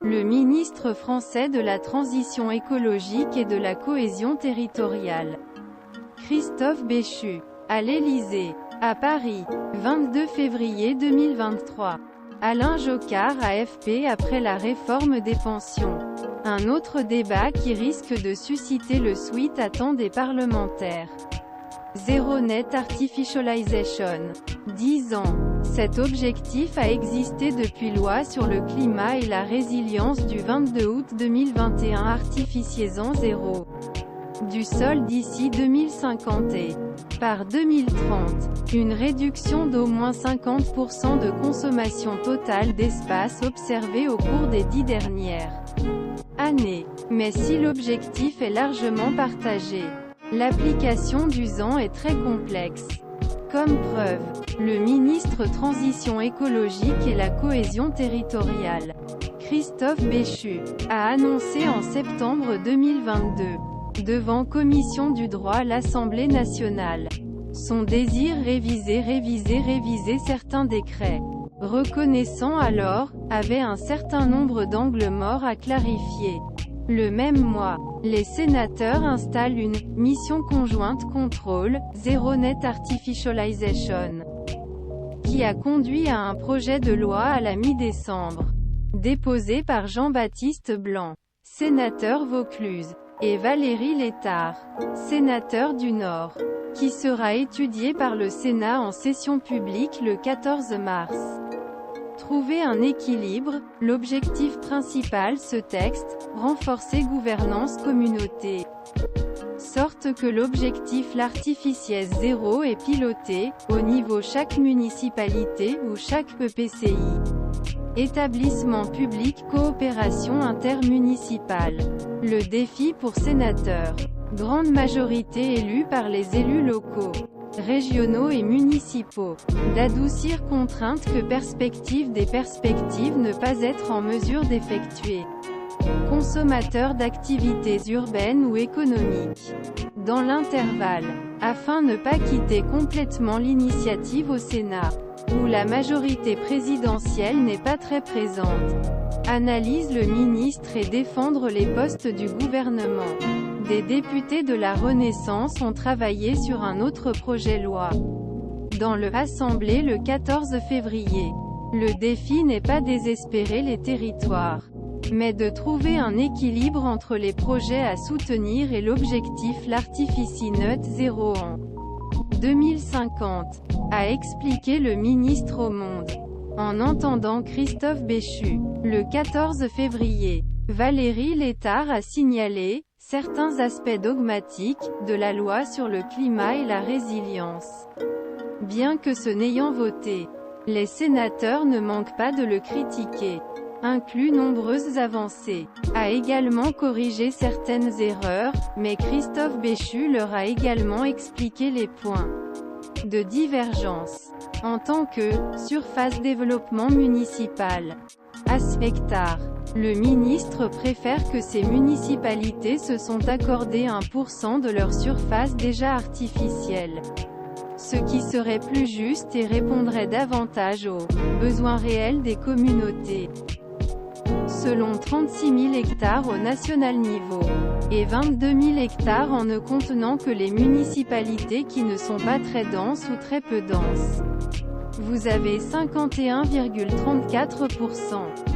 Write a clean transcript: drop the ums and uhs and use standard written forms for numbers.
Le ministre français de la Transition écologique et de la cohésion territoriale. Christophe Béchu. À l'Élysée. À Paris. 22 février 2023. Alain Jocard AFP après la réforme des pensions. Un autre débat qui risque de susciter le suite attend des parlementaires. Zero Net Artificialization. 10 ans. Cet objectif a existé depuis loi sur le climat et la résilience du 22 août 2021 artificialisant zéro du sol d'ici 2050 et, par 2030, une réduction d'au moins 50% de consommation totale d'espace observée au cours des 10 dernières années. Mais si l'objectif est largement partagé, l'application du ZAN est très complexe. Comme preuve, le ministre Transition écologique et la cohésion territoriale, Christophe Béchu, a annoncé en septembre 2022, devant Commission du droit à l'Assemblée nationale, son désir réviser certains décrets, reconnaissant alors, avait un certain nombre d'angles morts à clarifier. Le même mois, les sénateurs installent une « mission conjointe contrôle, Zero Net Artificialization », qui a conduit à un projet de loi à la mi-décembre, déposé par Jean-Baptiste Blanc, sénateur Vaucluse, et Valérie Létard, sénateur du Nord, qui sera étudié par le Sénat en session publique le 14 mars. Trouver un équilibre, l'objectif principal ce texte, renforcer gouvernance communauté. Sorte que l'objectif l'artificiel zéro est piloté, au niveau chaque municipalité ou chaque EPCI. Établissement public coopération intermunicipale. Le défi pour sénateurs. Grande majorité élue par les élus locaux, régionaux et municipaux, d'adoucir contraintes que perspective des perspectives ne pas être en mesure d'effectuer. Consommateurs d'activités urbaines ou économiques. Dans l'intervalle, afin de ne pas quitter complètement l'initiative au Sénat, où la majorité présidentielle n'est pas très présente. Analyse le ministre et défendre les postes du gouvernement. Des députés de la Renaissance ont travaillé sur un autre projet loi dans le Assemblée le 14 février. Le défi n'est pas désespérer les territoires, mais de trouver un équilibre entre les projets à soutenir et l'objectif l'artifici net zéro en 2050, a expliqué le ministre au Monde. En entendant Christophe Béchu, le 14 février, Valérie Létard a signalé certains aspects dogmatiques de la loi sur le climat et la résilience. Bien que ce n'ayant voté, les sénateurs ne manquent pas de le critiquer. Inclut nombreuses avancées, a également corrigé certaines erreurs, mais Christophe Béchu leur a également expliqué les points de divergence. En tant que surface développement municipal, hectare, le ministre préfère que ces municipalités se sont accordées 1% de leur surface déjà artificielle. Ce qui serait plus juste et répondrait davantage aux besoins réels des communautés. Selon 36 000 hectares au national niveau, et 22 000 hectares en ne contenant que les municipalités qui ne sont pas très denses ou très peu denses. Vous avez 51,34%.